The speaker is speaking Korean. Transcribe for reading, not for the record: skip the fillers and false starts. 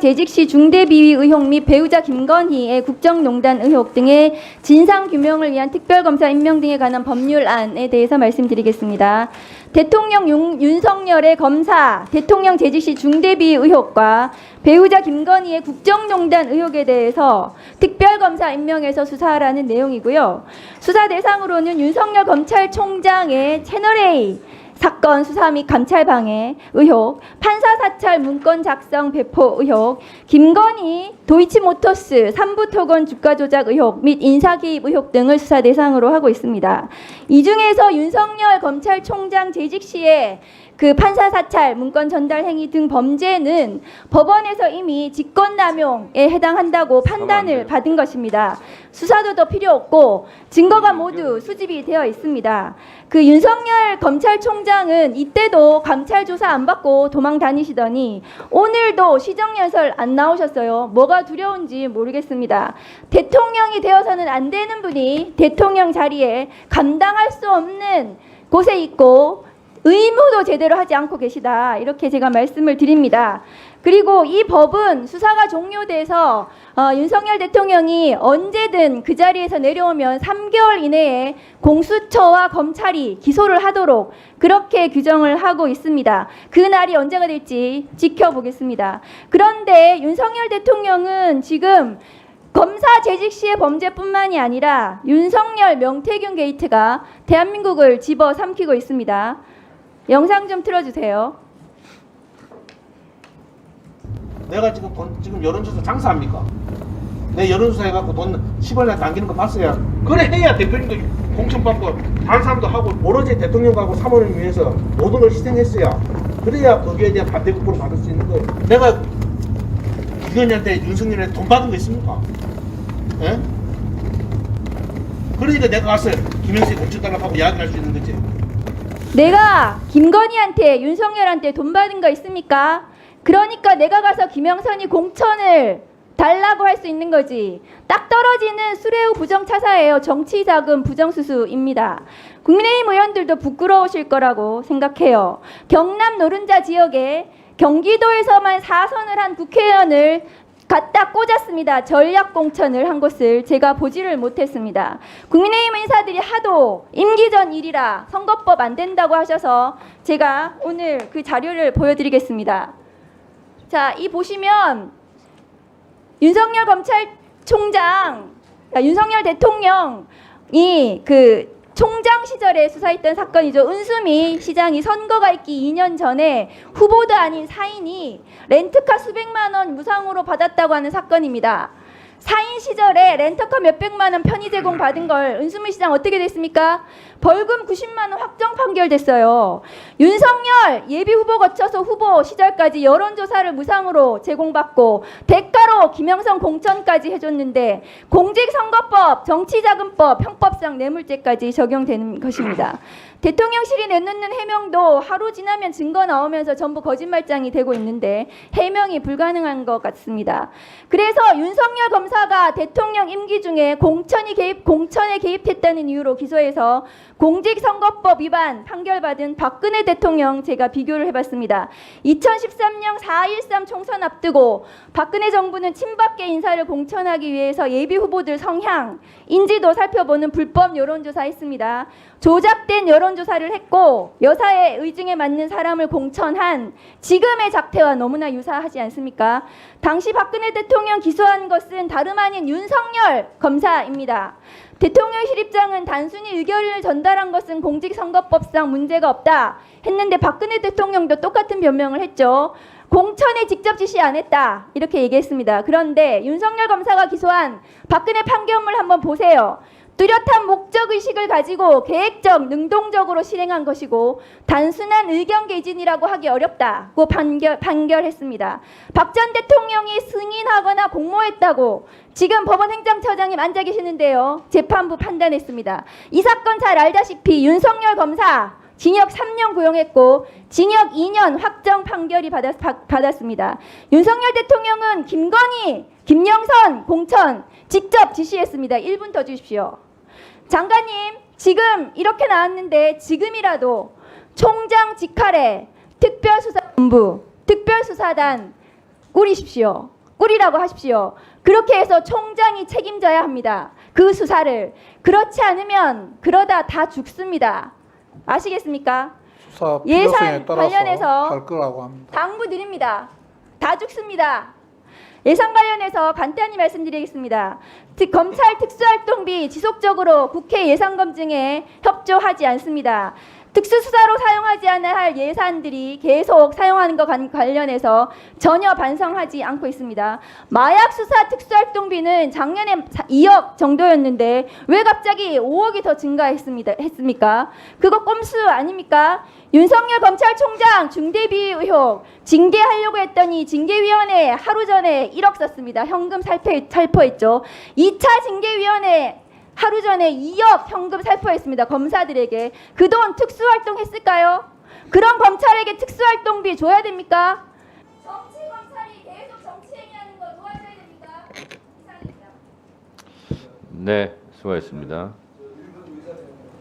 재직 시 중대비위 의혹 및 배우자 김건희의 국정농단 의혹 등의 진상규명을 위한 특별검사 임명 등에 관한 법률안에 대해서 말씀드리겠습니다. 대통령 윤석열의 검사, 대통령 재직 시 중대비위 의혹과 배우자 김건희의 국정농단 의혹에 대해서 특별검사 임명해서 수사하라는 내용이고요. 수사 대상으로는 윤석열 검찰총장의 채널A 사건 수사 및 감찰 방해 의혹, 판사 사찰 문건 작성 배포 의혹, 김건희 도이치모터스 3부 토건 주가 조작 의혹 및 인사 개입 의혹 등을 수사 대상으로 하고 있습니다. 이 중에서 윤석열 검찰총장 재직 시에 그 판사 사찰, 문건 전달 행위 등 범죄는 법원에서 이미 직권남용에 해당한다고 판단을 받은 것입니다. 수사도 더 필요 없고 증거가 모두 수집이 되어 있습니다. 그 윤석열 검찰총장은 이때도 감찰 조사 안 받고 도망 다니시더니 오늘도 시정연설 안 나오셨어요. 뭐가 두려운지 모르겠습니다. 대통령이 되어서는 안 되는 분이 대통령 자리에 감당할 수 없는 곳에 있고 의무도 제대로 하지 않고 계시다. 이렇게 제가 말씀을 드립니다. 그리고 이 법은 수사가 종료돼서 윤석열 대통령이 언제든 그 자리에서 내려오면 3개월 이내에 공수처와 검찰이 기소를 하도록 그렇게 규정을 하고 있습니다. 그 날이 언제가 될지 지켜보겠습니다. 그런데 윤석열 대통령은 지금 검사 재직 시의 범죄뿐만이 아니라 윤석열 명태균 게이트가 대한민국을 집어삼키고 있습니다. 영상 좀 틀어주세요. 내가 지금 여론조사 장사합니까? 내 여론조사 해갖고 돈 10원에 남기는 거 봤어요. 그래 해야 대표님도 공천받고 다른 사람도 하고 오로지 대통령하고 사모님을 위해서 모든 걸 희생했어야 그래야 거기에 대한 반대급부를 받을 수 있는 거예요. 내가 김건희한테 윤석열한테 돈 받은 거 있습니까? 예? 그러니까 내가 가서 김영수에 공천 달라고 이야기할 수 있는 거지. 내가 김건희한테 윤석열한테 돈 받은 거 있습니까? 그러니까 내가 가서 김영선이 공천을 달라고 할 수 있는 거지. 딱 떨어지는 수레우 부정차사예요. 정치자금 부정수수입니다. 국민의힘 의원들도 부끄러우실 거라고 생각해요. 경남 노른자 지역에 경기도에서만 4선을 한 국회의원을 갖다 꽂았습니다. 전략공천을 한 것을 제가 보지를 못했습니다. 국민의힘 인사들이 하도 임기 전 일이라 선거법 안 된다고 하셔서 제가 오늘 그 자료를 보여드리겠습니다. 자, 이 보시면 윤석열 검찰총장, 윤석열 대통령이 그 총장 시절에 수사했던 사건이죠. 은수미 시장이 선거가 있기 2년 전에 후보도 아닌 사인이 렌트카 수백만 원 무상으로 받았다고 하는 사건입니다. 사인 시절에 렌터카 몇백만 원 편의 제공 받은 걸 은수미 시장 어떻게 됐습니까? 벌금 90만 원 확정 판결됐어요. 윤석열 예비 후보 거쳐서 후보 시절까지 여론조사를 무상으로 제공받고 대가로 김영선 공천까지 해줬는데 공직선거법, 정치자금법, 형법상 뇌물죄까지 적용되는 것입니다. 대통령실이 내놓는 해명도 하루 지나면 증거 나오면서 전부 거짓말장이 되고 있는데 해명이 불가능한 것 같습니다. 그래서 윤석열 검사가 대통령 임기 중에 공천에 개입했다는 이유로 기소해서 공직선거법 위반 판결받은 박근혜 대통령 제가 비교를 해봤습니다. 2013년 4.13 총선 앞두고 박근혜 정부는 친박계 인사를 공천하기 위해서 예비 후보들 성향, 인지도 살펴보는 불법 여론조사 했습니다. 조작된 여론조사를 했고 여사의 의중에 맞는 사람을 공천한 지금의 작태와 너무나 유사하지 않습니까? 당시 박근혜 대통령 기소한 것은 다름 아닌 윤석열 검사입니다. 대통령실 입장은 단순히 의견을 전달한 것은 공직선거법상 문제가 없다 했는데 박근혜 대통령도 똑같은 변명을 했죠. 공천에 직접 지시 안 했다 이렇게 얘기했습니다. 그런데 윤석열 검사가 기소한 박근혜 판결문 한번 보세요. 뚜렷한 목적의식을 가지고 계획적, 능동적으로 실행한 것이고 단순한 의견 개진이라고 하기 어렵다고 판결했습니다. 박 전 대통령이 승인하거나 공모했다고 지금 법원행정처장님 앉아 계시는데요. 재판부 판단했습니다. 이 사건 잘 알다시피 윤석열 검사 징역 3년 구형했고 징역 2년 확정 판결이 받았습니다. 윤석열 대통령은 김건희, 김영선 공천 직접 지시했습니다. 1분 더 주십시오. 장관님, 지금 이렇게 나왔는데 지금이라도 총장 직할에 특별수사본부, 특별수사단 꾸리십시오. 꾸리라고 하십시오. 그렇게 해서 총장이 책임져야 합니다. 그 수사를. 그렇지 않으면 그러다 다 죽습니다. 아시겠습니까? 수사 예산 필요성에 따라서 관련해서 할 거라고 합니다. 당부드립니다. 다 죽습니다. 예산 관련해서 간단히 말씀드리겠습니다. 검찰 특수활동비 지속적으로 국회 예산검증에 협조하지 않습니다. 특수수사로 사용하지 않아야 할 예산들이 계속 사용하는 것 관련해서 전혀 반성하지 않고 있습니다. 마약 수사 특수활동비는 작년에 2억 정도였는데 왜 갑자기 5억이 더 했습니까? 그거 꼼수 아닙니까? 윤석열 검찰총장 중대비위 의혹 징계하려고 했더니 징계위원회 하루 전에 1억 썼습니다. 현금 살포했죠. 2차 징계위원회 하루 전에 2억 현금 살포했습니다. 검사들에게. 그 돈 특수활동 했을까요? 그런 검찰에게 특수활동비 줘야 됩니까? 정치 검찰이 계속 정치행위하는 거 도와줘야 됩니까? 이상입니다. 네, 수고하셨습니다.